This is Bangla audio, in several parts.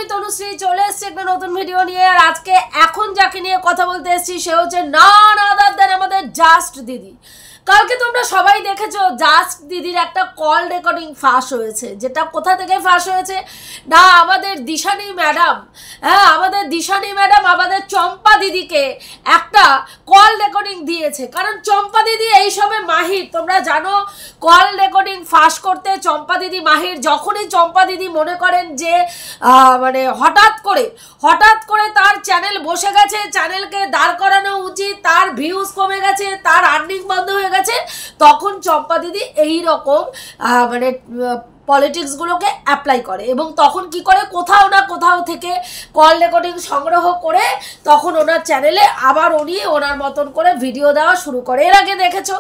আমি তনুশ্রী চলে এসেছি একটা নতুন ভিডিও নিয়ে। আর আজকে এখন যাকে নিয়ে কথা বলতে এসেছি সে হচ্ছে নন আদার দ্যান আমাদের জাস্ট দিদি। কালকে তোমরা সবাই দেখেছো জাস্ট দিদির একটা কল রেকর্ডিং ফাঁস হয়েছে, যেটা কোথা থেকে ফাঁস হয়েছে না আমাদের দিশানি ম্যাডাম, আমাদের দিশানি ম্যাডাম আমাদের চম্পা দিদিকে একটা কল রেকর্ডিং দিয়েছে। কারণ চম্পা দিদি এইসবে মাহির, তোমরা জানো কল রেকর্ডিং ফাঁস করতে চম্পা দিদি মাহির। যখনই চম্পা দিদি মনে করেন যে মানে হঠাৎ করে তার চ্যানেল বসে গেছে, চ্যানেলকে দাঁড় করানো উচিত, তার ভিউজ কমে গেছে, তার আর্নিং বন্ধ হয়ে গেছে, তখন চম্পা দিদি এই রকম মানে পলিটিক্সগুলোকে অ্যাপ্লাই করে এবং তখন কি করে কোথাও না কোথাও থেকে কল রেকর্ডিং সংগ্রহ করে তখন ওনার চ্যানেলে আবার উনি ওনার মতন করে ভিডিও দেওয়া শুরু করে। এর আগে দেখেছো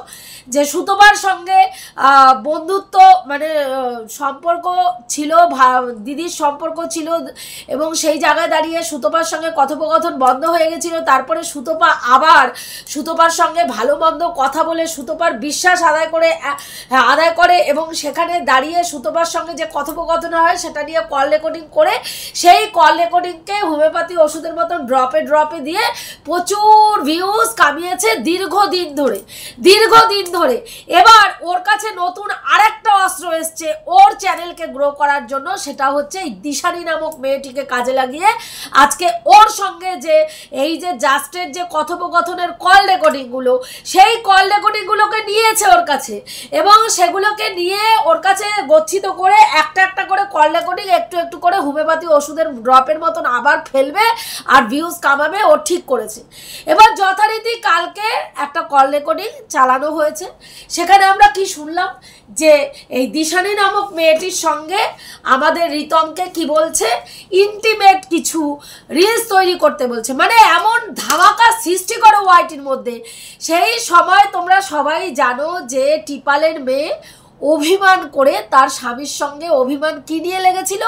যে সুতপার সঙ্গে বন্ধুত্ব মানে সম্পর্ক ছিল, দিদির সম্পর্ক ছিল এবং সেই জায়গায় দাঁড়িয়ে সুতপার সঙ্গে কথোপকথন বন্ধ হয়ে গেছিল। তারপরে সুতপা আবার সুতপার সঙ্গে ভালো মন্দ কথা বলে সুতপার বিশ্বাস আদায় করে এবং সেখানে দাঁড়িয়ে সুতপার সঙ্গে যে কথোপকথন হয় সেটা নিয়ে কল রেকর্ডিং করে সেই কল রেকর্ডিংকে হোমিওপ্যাথি ওষুধের মতন ড্রপে দিয়ে প্রচুর ভিউজ কামিয়েছে দীর্ঘদিন ধরে। এবার ওর কাছে নতুন আরেকটা অস্ত্র এসছে ওর চ্যানেলকে গ্রো করার জন্য, সেটা হচ্ছে এই দিশানি নামক মেয়েটিকে কাজে লাগিয়ে আজকে ওর সঙ্গে যে এই যে জাস্টের যে কথোপকথনের কল রেকর্ডিংগুলো, সেই কল রেকর্ডিংগুলোকে নিয়েছে ওর কাছে এবং সেগুলোকে নিয়ে ওর কাছে গচ্ছিত করে একটা করে কল রেকর্ডিং একটু করে হোমিওপ্যাথি ওষুধের ড্রপের মতন আবার ফেলবে আর ভিউজ কামাবে। ও ঠিক করেছে। এবার যথারীতি কালকে একটা কল রেকর্ডিং চালানো হয়েছে। সেখানে আমরা কি শুনলাম যে এই দিশানি নামক মেয়েটির সঙ্গে আমাদের রিতমকে কি বলছে, ইন্টিমেট কিছু রিলস তৈরি করতে বলছে, মানে এমন ধামাকা সৃষ্টি করো ওয়াইটির মধ্যে। সেই সময় তোমরা সবাই জানো যে টিপালের মেয়ে অভিমান করে তার স্বামীর সঙ্গে অভিমান কি নিয়ে লেগেছিল,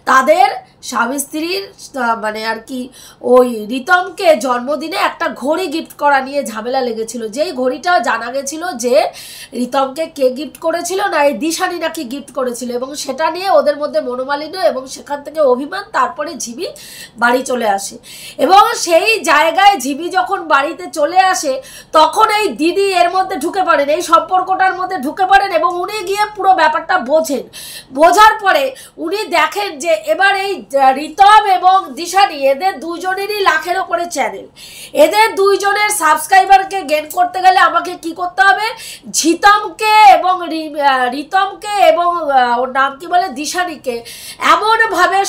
তাদের স্বামী স্ত্রীর মানে আর কি ওই রিতমকে জন্মদিনে একটা ঘড়ি গিফট করা নিয়ে ঝামেলা লেগেছিল। যেই ঘড়িটা জানা গেছিল যে রিতমকে কে গিফট করেছিল না এই দিশানি নাকি গিফট করেছিল এবং সেটা নিয়ে ওদের মধ্যে মনোমালিন্য এবং সেখান থেকে অভিমান। তারপরে ঝিমি বাড়ি চলে আসে এবং সেই জায়গায় ঝিমি যখন বাড়িতে চলে আসে তখন এই দিদি এর মধ্যে ঢুকে পড়েন, এই সম্পর্কটার মধ্যে ঢুকে পড়েন এবং উনি গিয়ে পুরো ব্যাপারটা বোঝার পরে উনি দেখেন যে এবার এই রিতম এবং দিশানি এদের দুজনেরই লাখের ওপরে চ্যানেল, এদের দুইজনের সাবস্ক্রাইবারকে গেইন করতে গেলে আমাকে কি করতে হবে, ঝিতমকে এবং রিতমকে এবং ওর নাম কি বলে দিশানিকে এমনভাবে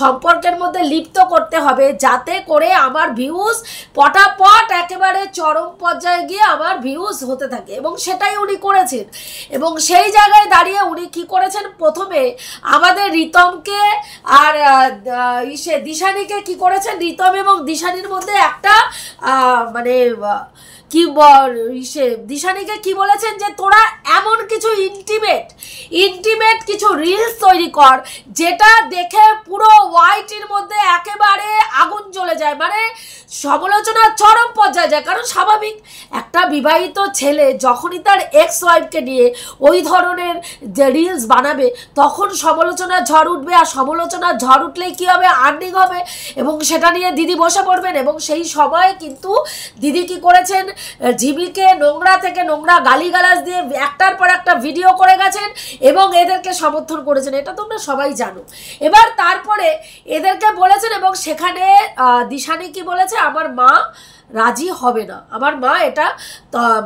সম্পর্কের মধ্যে লিপ্ত করতে হবে যাতে করে আমার ভিউজ পটাপট একেবারে চরম পর্যায়ে গিয়ে আমার ভিউজ হতে থাকে এবং সেটাই উনি করেছেন। এবং সেই জায়গায় দাঁড়িয়ে উনি কি করেছেন, প্রথমে আমাদের রিতমকে আর দিশানিকে কি করেছেন, রিতম এবং দিশানির মধ্যে একটা মানে কি দিশানিকে কি বলেছেন যে তোরা এমন কিছু ইন্টিমেট কিছু রিলস তৈরি কর যেটা দেখে পুরো ওয়াইটির মধ্যে একেবারে আগুন জ্বলে যায়, মানে সমালোচনার চরম পর্যায়ে যায়। কারণ স্বাভাবিক একটা বিবাহিত ছেলে যখনই তার এক্স ওয়াইফকে নিয়ে ওই ধরনের যে রিলস বানাবে তখন সমালোচনার ঝড় উঠবে, আর সমালোচনার ঝড় উঠলেই কী হবে, আর্নিং হবে এবং সেটা নিয়ে দিদি বসে পড়বেন। এবং সেই সময় কিন্তু দিদি কি করেছেন, ঝিমিকে নোংরা থেকে নোংরা গালিগালাজ দিয়ে একটার পর একটা ভিডিও করে গেছেন এবং এদেরকে সমর্থন করেছেন, এটা তোমরা সবাই জানো। এবার তারপরে এদেরকে বলেছেন এবং সেখানে দিশানি কি বলেছে, আমার মা রাজি হবে না, আমার মা এটা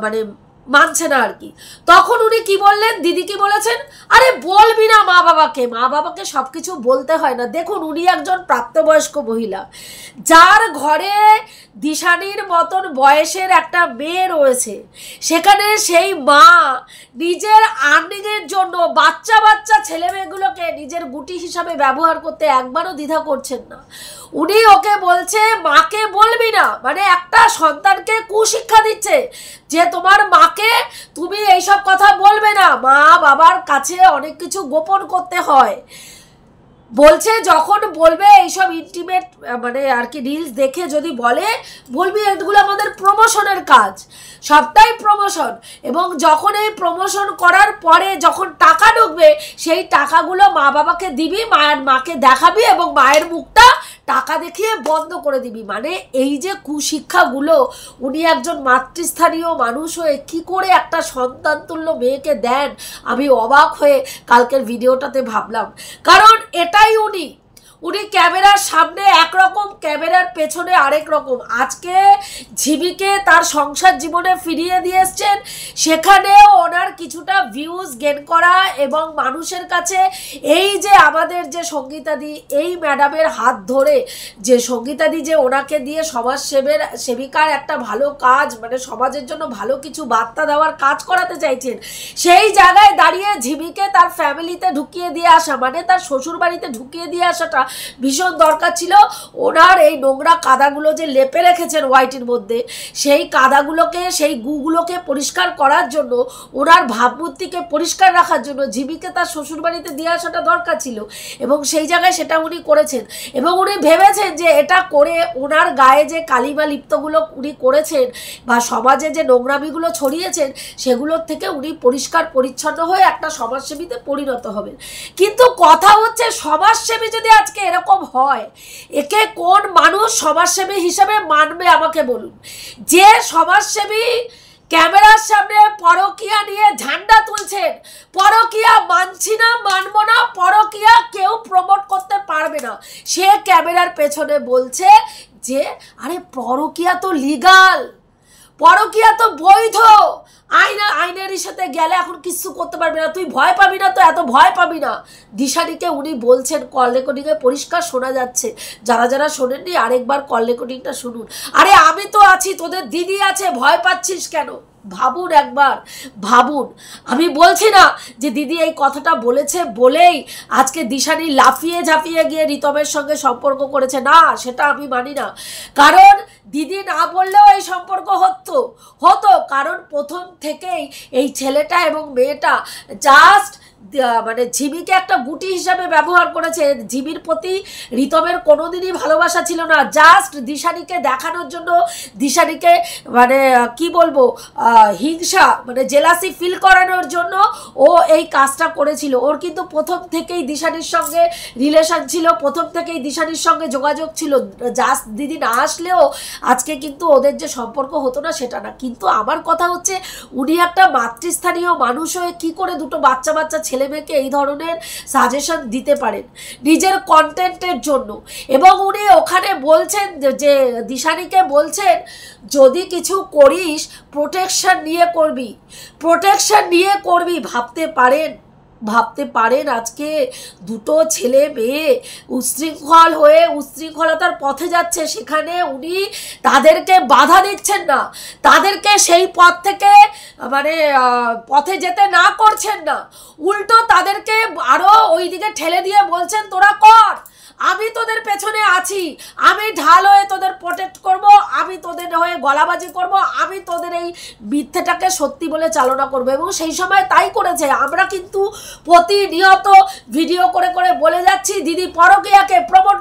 মানে মানছে না আর কি। তখন উনি কি বললেন, দিদি কি বলেছেন, আরে বলবি না মা বাবাকে সব কিছু বলতে হয় না। দেখুন উনি একজন প্রাপ্তবয়স্ক মহিলা যার ঘরে দিশানির মতন বয়সের একটা মেয়ে রয়েছে, সেখানে সেই মা নিজের আর্নিংয়ের জন্য বাচ্চা ছেলে মেয়েগুলোকে নিজের গুটি হিসাবে ব্যবহার করতে একবারও দ্বিধা করছেন না। উনি ওকে বলছে মাকে বলবি না, মানে একটা সন্তানকে কুশিক্ষা দিচ্ছে যে তোমার মাকে তুমি এইসব কথা বলবে না, মা বাবার কাছে অনেক কিছু গোপন করতে হয়। বলছে যখন বলবে এইসব ইন্টিমেট মানে আর কি রিলস দেখে যদি বলবি এগুলো আমাদের প্রমোশনের কাজ, সবটাই প্রমোশন। এবং যখন এই প্রমোশন করার পরে যখন টাকা ঢুকবে সেই টাকাগুলো মা বাবাকে দিবি, মাকে দেখাবি এবং মায়ের মুখটা টাকা দেখিয়ে বন্ধ করে দিবি। মানে এই যে কুশিক্ষাগুলো উনি একজন মাতৃস্থানীয় মানুষ হয়ে কি করে একটা সন্তান তুল্য মেয়েকে দেন, আমি অবাক হয়ে কালকের ভিডিওটাতে ভাবলাম। কারণ এটাই উনি ক্যামেরার সামনে একরকম, ক্যামেরার পেছনে আরেক রকম। আজকে ঝিমিকে তার সংসার জীবনে ফিরিয়ে দিয়ে এসছেন, সেখানেও ওনার কিছুটা ভিউজ গেন করা এবং মানুষের কাছে এই যে আমাদের যে সঙ্গীতাদি, এই ম্যাডামের হাত ধরে যে সঙ্গীতাদি যে ওনাকে দিয়ে সেবিকার একটা ভালো কাজ, মানে সমাজের জন্য ভালো কিছু বার্তা দেওয়ার কাজ করাতে চাইছেন, সেই জায়গায় দাঁড়িয়ে ঝিমিকে তার ফ্যামিলিতে ঢুকিয়ে দিয়ে আসা, মানে তার শ্বশুর বাড়িতে ঢুকিয়ে দিয়ে আসাটা ভীষণ দরকার ছিল। ওনার এই নোংরা কাদাগুলো যে লেপে রেখেছেন হোয়াইটের মধ্যে, সেই কাদাগুলোকে, সেই গুগুলোকে পরিষ্কার করার জন্য, ওনার ভাবমূর্তিকে পরিষ্কার রাখার জন্য ঝিমিকে তার শ্বশুরবাড়িতে দিয়ে আসাটা দরকার ছিল। এবং সেই জায়গায় সেটা উনি করেছেন এবং উনি ভেবেছেন যে এটা করে ওনার গায়ে যে কালিমা লিপ্তগুলো উনি করেছেন বা সমাজে যে নোংরামিগুলো ছড়িয়েছেন সেগুলোর থেকে উনি পরিষ্কার পরিচ্ছন্ন হয়ে একটা সমাজসেবীতে পরিণত হবেন। কিন্তু কথা হচ্ছে, সমাজসেবী যদি আজকে এরকম হয়, একে কোন মানুষ সমাজসেবী হিসেবে মানবে আমাকে বলুন? যে সমাজসেবী ক্যামেরার সামনে পরকীয়া নিয়ে ঝান্ডা তুলছেন, পরকীয়া মানছি না, মানব না, পরকীয়া কেউ প্রমোট করতে পারবে না, সে ক্যামেরার পেছনে বলছে যে আরে পরকীয়া তো লিগাল, পরকীয়া তো বৈধ, আইনের সাথে গেলে এখন কিছু করতে পারবি না, তুই ভয় পাবি না, তো এত ভয় পাবি না। দিশারিকে উনি বলছেন, কল রেকর্ডিংয়ে পরিষ্কার শোনা যাচ্ছে, যারা শোনেননি আরেকবার কল রেকর্ডিংটা শুনুন। আরে আমি তো আছি, তোদের দিদি আছে, ভয় পাচ্ছিস কেন? ভাবুন একবার, ভাবুন। আমি বলছি না যে দিদি এই কথাটা বলেছে বলেই আজকে দিশারি লাফিয়ে ঝাঁপিয়ে গিয়ে রিতমের সঙ্গে সম্পর্ক করেছে, না, সেটা আমি মানি না। কারণ দিদি না বললেও এই সম্পর্ক হতো, কারণ প্রথম থেকেই এই ছেলেটা এবং মেয়েটা জাস্ট মানে ঝিমিকে একটা গুটি হিসাবে ব্যবহার করেছে। ঝিমির প্রতি রিতমের কোনোদিনই ভালোবাসা ছিল না, জাস্ট দিশারিকে দেখানোর জন্য, দিশারিকে মানে কি বলবো, হিংসা মানে জেলাসি ফিল করানোর জন্য ও এই কাজটা করেছিল। ওর কিন্তু প্রথম থেকেই দিশারির সঙ্গে রিলেশন ছিল, প্রথম থেকেই দিশারির সঙ্গে যোগাযোগ ছিল, জাস্ট দিদি না আসলেও আজকে কিন্তু ওদের যে সম্পর্ক হতো না সেটা না। কিন্তু আমার কথা হচ্ছে, উনি একটা মাতৃস্থানীয় মানুষ হয়ে কি করে দুটো বাচ্চা ছেলে মেয়েকে এই ধরনের সাজেশন দিতে পারেন নিজের কন্টেন্টের জন্য? এবং উনি ওখানে বলছেন যে দিশারিকে বলছেন, যদি কিছু করিস প্রোটেকশন নিয়ে করবি। ভাবতে পারেন আজকে দুটো ছেলে মেয়ে উচ্ছৃঙ্খলতার পথে যাচ্ছে, সেখানে উনি তাদেরকে বাধা দিচ্ছেন না, তাদেরকে সেই পথ থেকে মানে পথে যেতে না করছেন না, উল্টো তাদেরকে আরো ওইদিকে ঠেলে দিয়ে বলছেন তোরা কর, আমি তোদের পেছনে আছি, আমি ঢাল হয়ে তোদের প্রোটেক্ট করব, আমি তোদের হয়ে গলাবাজি করব, আমি তোদের এই মিথ্যেটাকে সত্যি বলে চালনা করব। এবং সেই সময় তাই করেছে। আমরা কিন্তু প্রতিনিয়ত ভিডিও করে বলে যাচ্ছি দিদি পরকীয়াকে প্রমোট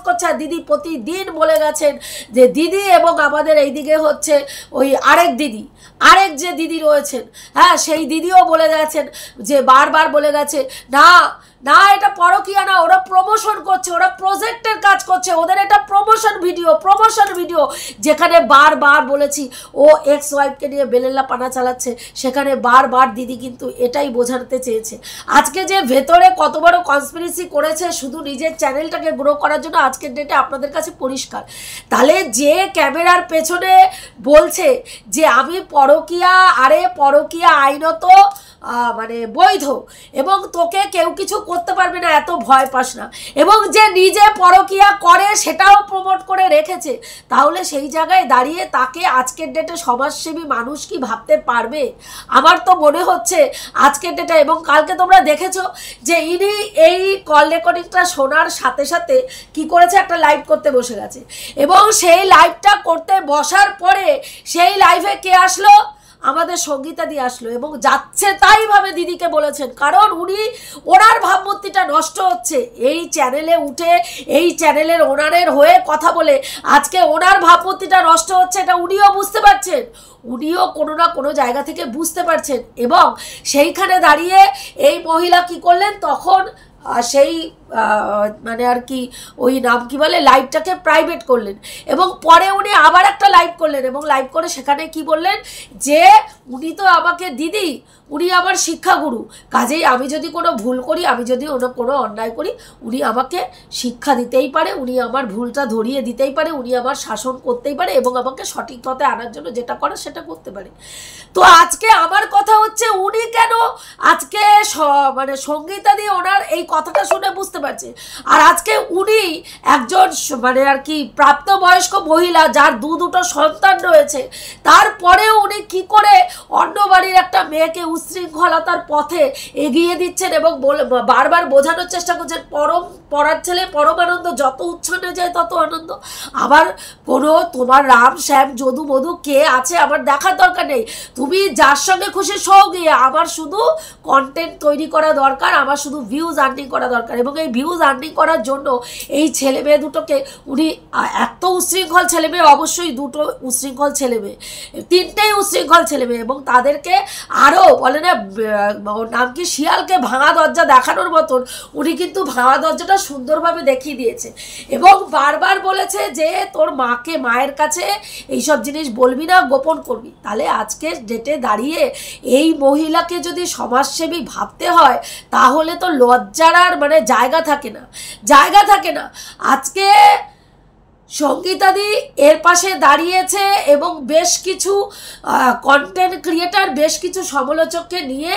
করছে। দিদি প্রতিদিন বলে গেছেন যে দিদি, এবং আমাদের এইদিকে হচ্ছে ওই আরেক যে দিদি রয়েছেন, হ্যাঁ, সেই দিদিও বলে গেছেন যে বারবার বলে গেছে না এটা পরকীয়া না, ওরা প্রমোশন করছে, ওরা প্রজেক্টের কাজ করছে, ওদের এটা প্রমোশন ভিডিও, যেখানে বারবার বলেছি ও এক্স ওয়াইফকে নিয়ে বেলেল্লা পানা চালাচ্ছে, সেখানে বারবার দিদি কিন্তু এটাই বোঝাতে চেয়েছে। আজকে যে ভেতরে কত বড় কনস্পিরেসি করেছে শুধু নিজের চ্যানেলটাকে গ্রো করার জন্য, আজকের ডেটে আপনাদের কাছে পরিষ্কার। তাহলে যে ক্যামেরার পেছনে বলছে যে আমি পরকীয়া আইনত মানে বৈধ এবং তোকে কেউ কিছু করতে পারবে না, এত ভয় পাস না, এবং যে নিজে পরকীয়া করে সেটাও প্রমোট করে রেখেছে, তাহলে সেই জায়গায় দাঁড়িয়ে তাকে আজকের ডেটে সমাজসেবী মানুষ কি ভাবতে পারবে? আমার তো মনে হচ্ছে আজকের ডেটে, এবং কালকে তোমরা দেখেছো যে ইনি এই কল রেকর্ডিংটা শোনার সাথে সাথে কি করেছে, একটা লাইভ করতে বসে গেছে, এবং সেই লাইভটা করতে বসার পরে সেই লাইভে কে আসলো? আমাদের সঙ্গীতাদি আসলো এবং যাচ্ছে তাই ভাবে দিদিকে বলেছেন, কারণ উনি ওনার ভাবমূর্তিটা নষ্ট হচ্ছে। এই চ্যানেলে উঠে এই চ্যানেলের ওনারের হয়ে কথা বলে আজকে ওনার ভাবমূর্তিটা নষ্ট হচ্ছে, এটা উনিও বুঝতে পারছেন, উনিও কোনো না কোনো জায়গা থেকে বুঝতে পারছেন। এবং সেইখানে দাঁড়িয়ে এই মহিলা কি করলেন, তখন সেই মানে আর কি ওই নাম কি বলে লাইভটাকে প্রাইভেট করলেন এবং পরে উনি আবার একটা লাইভ করলেন এবং লাইভ করে সেখানে কি বললেন যে উনি তো আমাকে দিদি, উনি আমার শিক্ষাগুরু, কাজেই আমি যদি কোনো ভুল করি, আমি যদি কোনো অন্যায় করি, উনি আমাকে শিক্ষা দিতেই পারে, উনি আমার ভুলটা ধরিয়ে দিতেই পারে, উনি আমার শাসন করতেই পারে এবং আমাকে সঠিক পথে আনার জন্য যেটা করে সেটা করতে পারে। তো আজকে আমার কথা হচ্ছে উনি কেন আজকে মানে সঙ্গীতাদি ওনার এই কথাটা শুনে বুঝতে পারছে, আর আজকে উনি একজন মানে আর কি প্রাপ্তবয়স্ক মহিলা যার দুটো সন্তান রয়েছে, তারপরেও উনি কি করে অন্য বাড়ির একটা মেয়েকে উচ্ছৃঙ্খলতার পথে এগিয়ে দিচ্ছেন এবং বারবার বোঝানোর চেষ্টা করছেন পড়ার ছেলে পরম আনন্দ, যত উচ্ছন্নে যায় তত আনন্দ। আবার কোনো তোমার রাম শ্যাম যদু মধু কে আছে আমার দেখার দরকার নেই, তুমি যার সঙ্গে খুশি সও গিয়ে, আমার শুধু কন্টেন্ট তৈরি করা দরকার, আমার শুধু ভিউজ আর্নিং করা দরকার। এবং এই ভিউজ আর্নিং করার জন্য এই ছেলে মেয়ে দুটোকে উনি এত উচ্ছৃঙ্খল ছেলে মেয়ে, অবশ্যই দুটো উচ্ছৃঙ্খল ছেলে মেয়ে, তিনটেই উচ্ছৃঙ্খল ছেলে মেয়ে, এবং তাদেরকে আরও বলে না ওর নাম কি শিয়ালকে ভাঙা দরজা দেখানোর মতন উনি কিন্তু ভাঙা দরজাটা সুন্দরভাবে দেখিয়ে দিয়েছে এবং বারবার বলেছে যে তোর মায়ের কাছে এইসব জিনিস বলবি না, গোপন করবি। তাহলে আজকে ডেটে দাঁড়িয়ে এই মহিলাকে যদি সমাজসেবী ভাবতে হয় তাহলে তো লজ্জার আর মানে জায়গা থাকে না। আজকে সঙ্গীতাদি এর পাশে দাঁড়িয়েছে এবং বেশ কিছু কন্টেন্ট ক্রিয়েটার, বেশ কিছু সমালোচককে নিয়ে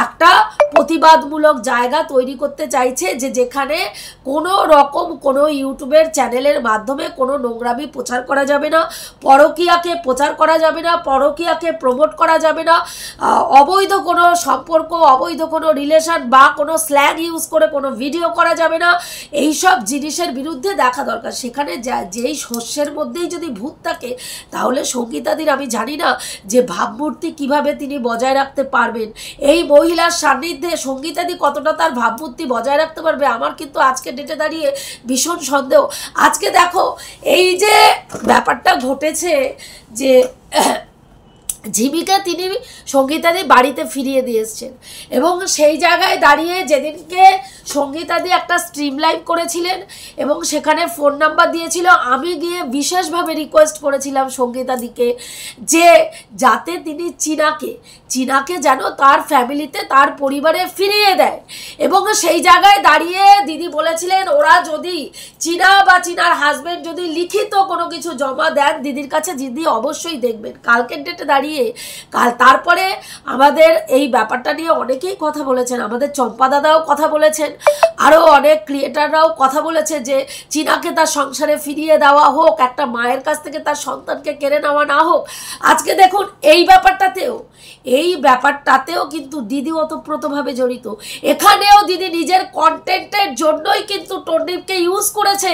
একটা প্রতিবাদমূলক জায়গা তৈরি করতে চাইছে, যে যেখানে কোনো রকম কোনো ইউটিউবের চ্যানেলের মাধ্যমে কোনো নোংরামি প্রচার করা যাবে না, পরকীয়াকে প্রচার করা যাবে না, পরকীয়াকে প্রমোট করা যাবে না, অবৈধ কোনো সম্পর্ক, অবৈধ কোনো রিলেশন বা কোনো স্ল্যাং ইউজ করে কোনো ভিডিও করা যাবে না। এইসব জিনিসের বিরুদ্ধে দেখা দরকার। সেখানে যেই শস্যের মধ্যেই যদি ভূত থাকে তাহলে সঙ্গীতাদির আমি জানি না যে ভাবমূর্তি কিভাবে তিনি বজায় রাখতে পারবেন। এই মহিলার সান্নিধ্যে সঙ্গীতাদি কতটা তার ভাবমূর্তি বজায় রাখতে পারবে আমার কিন্তু আজকে ডেটে দাঁড়িয়ে ভীষণ সন্দেহ। আজকে দেখো এই যে ব্যাপারটা ঘটেছে যে ঝিমিকে তিনি সঙ্গীতাদি বাড়িতে ফিরিয়ে দিয়ে এসছেন এবং সেই জায়গায় দাঁড়িয়ে যেদিনকে সঙ্গীতাদি একটা স্ট্রিম লাইভ করেছিলেন এবং সেখানে ফোন নাম্বার দিয়েছিল, আমি গিয়ে বিশেষভাবে রিকোয়েস্ট করেছিলাম সঙ্গীতাদিকে যে যাতে তিনি চীনাকে যেন তার ফ্যামিলিতে তার পরিবারে ফিরিয়ে দেয়। এবং সেই জায়গায় দাঁড়িয়ে দিদি বলেছিলেন ওরা যদি চীনা বা চীনার হাজব্যান্ড যদি লিখিত কোনো কিছু জমা দেন দিদির কাছে, দিদি অবশ্যই দেখবেন। কালকের ডেটে দাঁড়িয়ে তারপরে আমাদের এই ব্যাপারটা নিয়ে অনেকেই কথা বলেছেন, আমাদের চম্পা দাদাও কথা বলেছেন, আরও অনেক ক্রিয়েটাররাও কথা বলেছে যে চীনাকে তার সংসারে ফিরিয়ে দেওয়া হোক, একটা মায়ের কাছ থেকে তার সন্তানকে কেড়ে নেওয়া না হোক। আজকে দেখুন এই ব্যাপারটাতেও কিন্তু দিদি ওতপ্রোতভাবে জড়িত। এখানেও দিদি নিজের কন্টেন্টের জন্যই কিন্তু টন্ডিপকে ইউজ করেছে।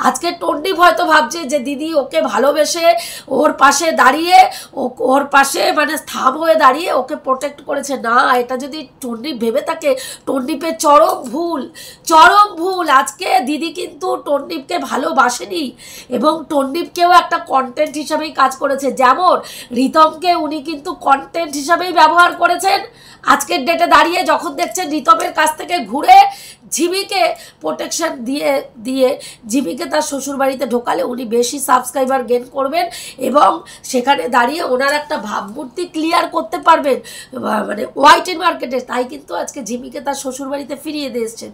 আজকে টন্ডিপ হয়তো ভাবছে যে দিদি ওকে ভালোবেসে ওর পাশে দাঁড়িয়ে ওর পাশে মানে থাম হয়ে দাঁড়িয়ে ওকে প্রোটেক্ট করেছে। না, এটা যদি টন্ডিপ ভেবে থাকে টন্ডিপের চরম ভুল। আজকে দিদি কিন্তু টন্ডিপকে ভালোবাসেনি এবং টন্ডিপকেও একটা কন্টেন্ট হিসাবেই কাজ করেছে। যেমন রিতমকে উনি কিন্তু কন্টেন্ট হিসাবেই ব্যবহার করেছেন। আজকের ডেটে দাঁড়িয়ে যখন দেখছেন রিতমের কাছ থেকে ঘুরে ঝিমিকে প্রোটেকশন দিয়ে ঝিমিকে তার শ্বশুরবাড়িতে ঢোকালে উনি বেশি সাবস্ক্রাইবার গেন করবেন এবং সেখানে দাঁড়িয়ে ওনার একটা ভাবমূর্তি ক্লিয়ার করতে পারবেন মানে ওয়াইটেন মার্কেটে। তাই কিন্তু আজকে ঝিমিকে তার শ্বশুরবাড়িতে ফিরিয়ে দিয়ে এসছেন।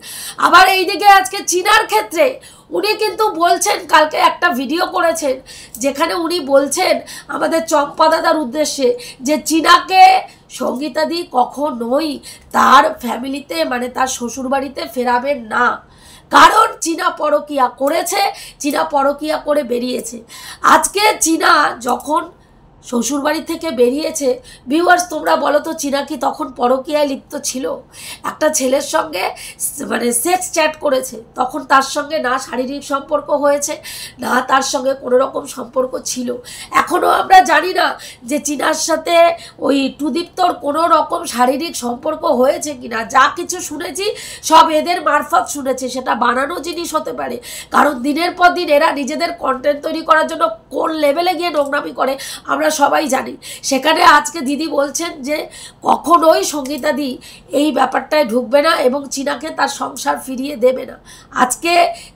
আবার এইদিকে আজকে চীনার ক্ষেত্রে উনি কিন্তু বলছেন, কালকে একটা ভিডিও করেছেন যেখানে উনি বলছেন আমাদের চম্পা দাদার উদ্দেশ্যে যে চীনাকে সঙ্গীতাদি কখনোই তার ফ্যামিলিতে মানে তার শ্বশুরবাড়িতে ফেরাবেন না, কারণ চীনা পরকীয়া করেছে, চীনা পরকীয়া করে বেরিয়েছে। আজকে চীনা যখন শ্বশুরবাড়ি থেকে বেরিয়েছে। ভিউয়ার্স তোমরা বলো তো, চীনা কি তখন পরকীয়ায় লিপ্ত ছিল? একটা ছেলের সঙ্গে মানে সেক্স চ্যাট করেছে, তখন তার সঙ্গে না শারীরিক সম্পর্ক হয়েছে, না তার সঙ্গে কোনো রকম সম্পর্ক ছিল। এখনও আমরা জানি না যে চীনার সাথে ওই টুদীপ্তর কোনো রকম শারীরিক সম্পর্ক হয়েছে কিনা। যা কিছু শুনেছি সব এদের মারফত শুনেছি, সেটা বানানো জিনিস হতে পারে। কারণ দিনের পর দিন এরা নিজেদের কন্টেন্ট তৈরি করার জন্য কোন লেভেলে গিয়ে নোংরামি করে আমরা সবাই জানি। সেখানে আজকে দিদি বলছেন যে কখনোই সঙ্গীতাদি এই ব্যাপারটায় ঢুকবে না এবং চীনাকে তার সংসার ফিরিয়ে দেবে না। আজকে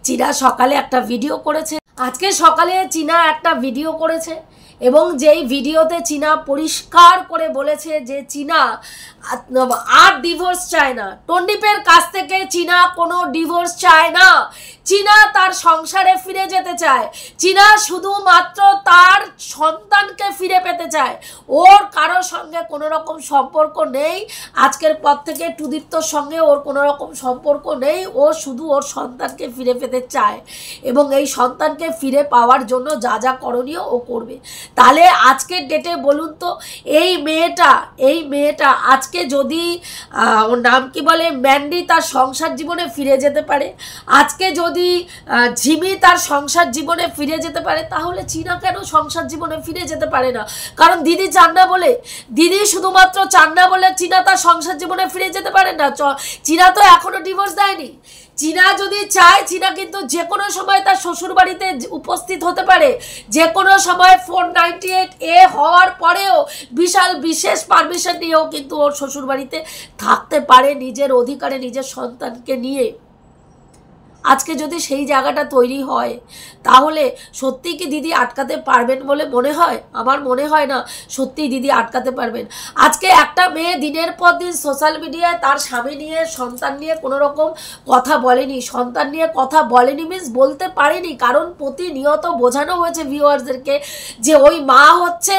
চীনা সকালে একটা ভিডিও করেছে এবং যেই ভিডিওতে চীনা পরিষ্কার করে বলেছে যে চীনা আর ডিভোর্স চায় না। টন্ডিপের কাছ থেকে চীনা কোনো ডিভোর্স চায় না। চীনা তার সংসারে ফিরে যেতে চায়। চীনা শুধুমাত্র তার সন্তানকে ফিরে পেতে চায়। ওর কারোর সঙ্গে কোনো রকম সম্পর্ক নেই। আজকের পর থেকে টুদীপ্তর সঙ্গে ওর কোনো রকম সম্পর্ক নেই। ও শুধু ওর সন্তানকে ফিরে পেতে চায় এবং এই সন্তানকে ফিরে পাওয়ার জন্য যা যা করণীয় ও করবে। তাহলে আজকের ডেটে বলুন তো, এই মেয়েটা আজকে যদি ওর নাম কি বলে ম্যান্ডি তার সংসার জীবনে ফিরে যেতে পারে, আজকে যদি ঝিমি তার সংসার জীবনে ফিরে যেতে পারে, তাহলে চীনা কেন সংসার জীবনে ফিরে যেতে পারে না? কারণ দিদি চান না বলে, দিদি শুধুমাত্র চান না বলে চীনা তার সংসার জীবনে ফিরে যেতে পারে না। চীনা তো এখনো ডিভোর্স দেয়নি। চীনা যদি চায়, চীনা কিন্তু যে কোনো সময় তার শ্বশুরবাড়িতে উপস্থিত হতে পারে। যে কোনো সময় 498A হওয়ার পরেও বিশেষ পারমিশন নিয়েও কিন্তু ওর শ্বশুরবাড়িতে থাকতে পারে নিজের অধিকারে, নিজের সন্তানকে নিয়ে। আজকে যদি সেই জায়গাটা তৈরি হয়, তাহলে সত্যি কি দিদি আটকাতে পারবেন বলে মনে হয়? আমার মনে হয় না সত্যিই দিদি আটকাতে পারবেন। আজকে একটা মেয়ে দিনের পর দিন সোশ্যাল মিডিয়ায় তার স্বামী নিয়ে, সন্তান নিয়ে কোনো রকম কথা বলেনি। সন্তান নিয়ে কথা বলেনি মিন্স বলতে পারেনি, কারণ প্রতিনিয়ত বোঝানো হয়েছে ভিউয়ার্সদেরকে যে ওই মা হচ্ছে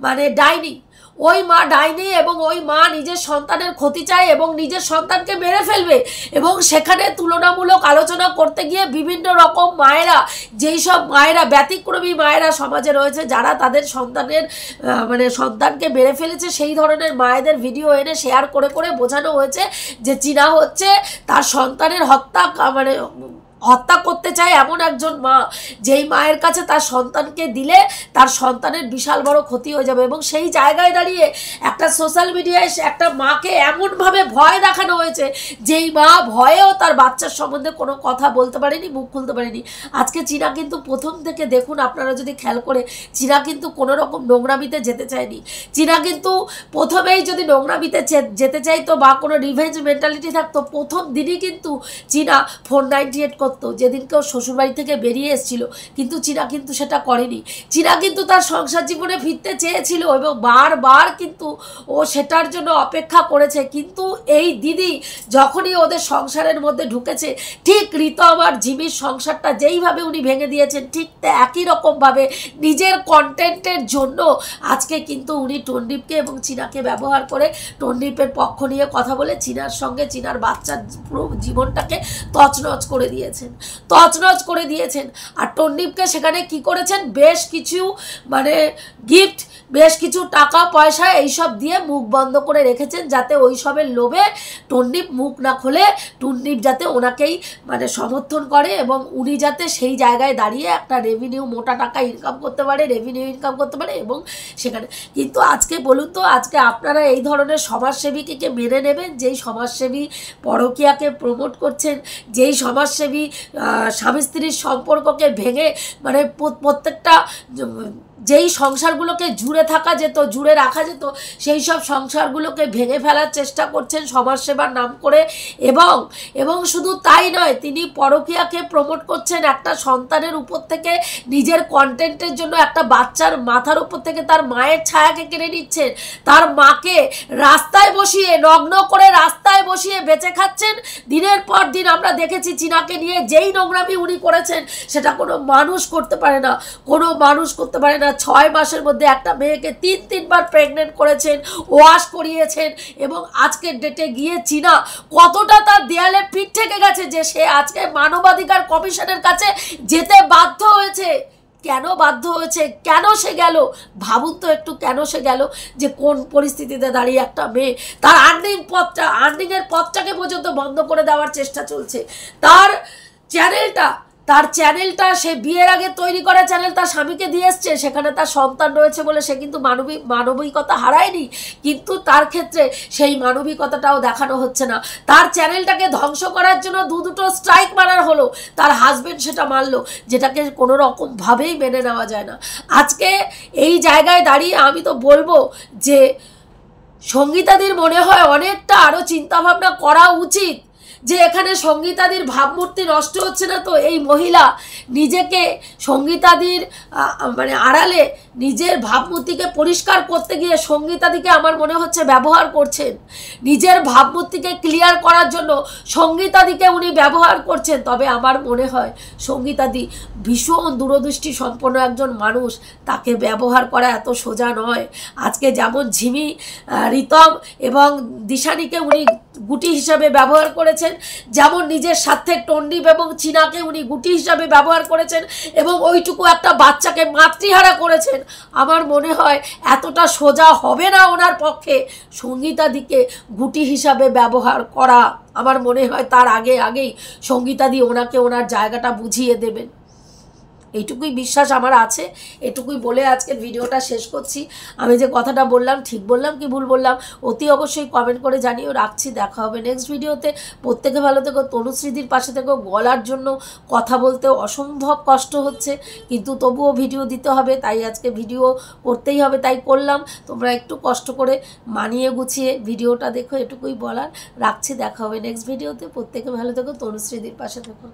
মানে ডাইনি, ওই মা ডাইনি এবং ওই মা নিজের সন্তানের ক্ষতি চায় এবং নিজের সন্তানকে মেরে ফেলবে। এবং সেখানে তুলনামূলক আলোচনা করতে গিয়ে বিভিন্ন রকম মায়েরা, যেই সব মায়েরা ব্যতিক্রমী মায়েরা সমাজে রয়েছে, যারা তাদের সন্তানকে মেরে ফেলেছে, সেই ধরনের মায়েদের ভিডিও এনে শেয়ার করে করে বোঝানো হয়েছে যে চীনা হচ্ছে তার সন্তানের হত্যা করতে চায় এমন একজন মা, যেই মায়ের কাছে তার সন্তানকে দিলে তার সন্তানের বিশাল বড় ক্ষতি হয়ে যাবে। এবং সেই জায়গায় দাঁড়িয়ে একটা সোশ্যাল মিডিয়ায় একটা মাকে এমনভাবে ভয় দেখানো হয়েছে, যেই মা ভয়েও তার বাচ্চার সম্বন্ধে কোনো কথা বলতে পারেনি, মুখ খুলতে পারেনি। আজকে চীনা কিন্তু প্রথম থেকে দেখুন, আপনারা যদি খেয়াল করে, চীনা কিন্তু কোনো রকম নোংরামিতে যেতে চায়নি। চীনা কিন্তু প্রথমেই যদি নোংরামিতে যেতে চাইতো বা কোনো রিভেঞ্জ মেন্টালিটি থাকতো, প্রথম দিনই কিন্তু চীনা 498 করতো, যেদিনকে ওর শ্বশুরবাড়ি থেকে বেরিয়ে এসেছিল। কিন্তু চীনা কিন্তু সেটা করেনি। চীনা কিন্তু তার সংসার জীবনে ফিরতে চেয়েছিল এবং বারবার কিন্তু ও সেটার জন্য অপেক্ষা করেছে। কিন্তু এই দিদি যখনই ওদের সংসারের মধ্যে ঢুকেছে, ঠিক ঋতম আর ঝিমির সংসারটা যেইভাবে উনি ভেঙে দিয়েছেন, ঠিক একই রকমভাবে নিজের কন্টেন্টের জন্য আজকে কিন্তু উনি টন্ডিপকে এবং চীনাকে ব্যবহার করে টন্ডিপের পক্ষ নিয়ে কথা বলে চীনার সঙ্গে চীনার বাচ্চার পুরো জীবনটাকে তছনছ করে দিয়েছেন। আর টন্ডিপকে সেখানে কি করেছেন, বেশ কিছু গিফট, বেশ কিছু টাকা পয়সা এইসব দিয়ে মুখ বন্ধ করে রেখেছেন, যাতে ওইসবের লোভে টন্ডিপ মুখ না খোলে, টন্ডিপ যাতে ওনাকেই সমর্থন করে এবং উনি যাতে সেই জায়গায় দাঁড়িয়ে একটা মোটা টাকা ইনকাম করতে পারে, এবং সেখানে কিন্তু আজকে বলুন তো, আজকে আপনারা এই ধরনের সমাজসেবীকে মেনে নেবেন, যেই সমাজসেবী পরকীয়াকে প্রমোট করছেন, যেই সমাজসেবী স্বামী স্ত্রীর সম্পর্ককে ভেঙে প্রত্যেকটা যেই সংসারগুলোকে জুড়ে রাখা যেত সেই সব সংসারগুলোকে ভেঙে ফেলার চেষ্টা করছেন সমাজসেবার নাম করে। এবং শুধু তাই নয়, তিনি পরকীয়াকে প্রমোট করছেন একটা সন্তানের উপর থেকে, নিজের কন্টেন্টের জন্য একটা বাচ্চার মাথার উপর থেকে তার মায়ের ছায়াকে কেড়ে নিচ্ছেন, তার মাকে রাস্তায় বসিয়ে, নগ্ন করে রাস্তায় বসিয়ে বেঁচে খাচ্ছেন। দিনের পর দিন আমরা দেখেছি চীনাকে নিয়ে যেই নোংরামি উনি করেছেন, সেটা কোনো মানুষ করতে পারে না। 6 মাসের মধ্যে একটা মেয়েকে 3বার প্রেগনেন্ট করেছেন, ওয়াশ করিয়েছেন। এবং আজকের ডেটে গিয়ে চীনা কতটা তার দেয়ালে পিঠ থেকে গেছে যে সে আজকে মানবাধিকার কমিশনের কাছে যেতে বাধ্য হয়েছে। কেন বাধ্য হয়েছে, কেন সে গেল, ভাবুন তো একটু কেন সে গেল, যে কোন পরিস্থিতিতে দাঁড়িয়ে একটা মেয়ে তার আর্নিংয়ের পথটাকে পর্যন্ত বন্ধ করে দেওয়ার চেষ্টা চলছে। তার চ্যানেলটা সে বিয়ের আগে তৈরি করা চ্যানেল তার স্বামীকে দিয়ে এসছে, সেখানে তার সন্তান রয়েছে বলে সে কিন্তু মানবিকতা হারায়নি, কিন্তু তার ক্ষেত্রে সেই মানবিকতাটাও দেখানো হচ্ছে না। তার চ্যানেলটাকে ধ্বংস করার জন্য দুটো স্ট্রাইক মারার হলো, তার হাজবেন্ড সেটা মারলো, যেটাকে কোনো রকমভাবেই মেনে নেওয়া যায় না। আজকে এই জায়গায় দাঁড়িয়ে আমি তো বলবো যে সঙ্গীতাদির মনে হয় অনেকটা আরও চিন্তাভাবনা করা উচিত, যে এখানে সঙ্গীতাদির ভাবমূর্তি নষ্ট হচ্ছে না তো? এই মহিলা নিজেকে সঙ্গীতাদির মানে আড়ালে নিজের ভাবমূর্তিকে পরিষ্কার করতে গিয়ে সঙ্গীতাদিকে আমার মনে হচ্ছে ব্যবহার করছেন, নিজের ভাবমূর্তিকে ক্লিয়ার করার জন্য সঙ্গীতাদিকে উনি ব্যবহার করছেন। তবে আমার মনে হয় সঙ্গীতাদি ভীষণ দূরদৃষ্টি সম্পন্ন একজন মানুষ, তাকে ব্যবহার করা এত সোজা নয়। আজকে যেমন ঝিমি, রিতম এবং দিশানিকে উনি গুটি হিসাবে ব্যবহার করেছেন, যেমন নিজের সাথে টন্ডিপ এবং চীনাকে উনি গুটি হিসাবে ব্যবহার করেছেন এবং ওইটুকু একটা বাচ্চাকে মাতৃহারা করেছেন, আমার মনে হয় এতটা সোজা হবে না ওনার পক্ষে সঙ্গীতাদিকে গুটি হিসাবে ব্যবহার করা। আমার মনে হয় তার আগেই সঙ্গীতাদি ওনাকে ওনার জায়গাটা বুঝিয়ে দেবেন, এইটুকুই বিশ্বাস আমার আছে। এটুকুই বলে আজকের ভিডিওটা শেষ করছি। আমি যে কথাটা বললাম ঠিক বললাম কি ভুল বললাম অতি অবশ্যই কমেন্ট করে জানিও। রাখছি, দেখা হবে নেক্সট ভিডিওতে। প্রত্যেকে ভালো থেকো, তনুশ্রীদির পাশে থেকো। গলার জন্য কথা বলতে অসম্ভব কষ্ট হচ্ছে, কিন্তু তবুও ভিডিও দিতে হবে, তাই আজকে ভিডিও করতেই হবে, তাই করলাম। তোমরা একটু কষ্ট করে মানিয়ে গুছিয়ে ভিডিওটা দেখো, এটুকুই বলার। রাখছি, দেখা হবে নেক্সট ভিডিওতে। প্রত্যেকে ভালো থেকো, তনুশ্রীদির পাশে থেকো।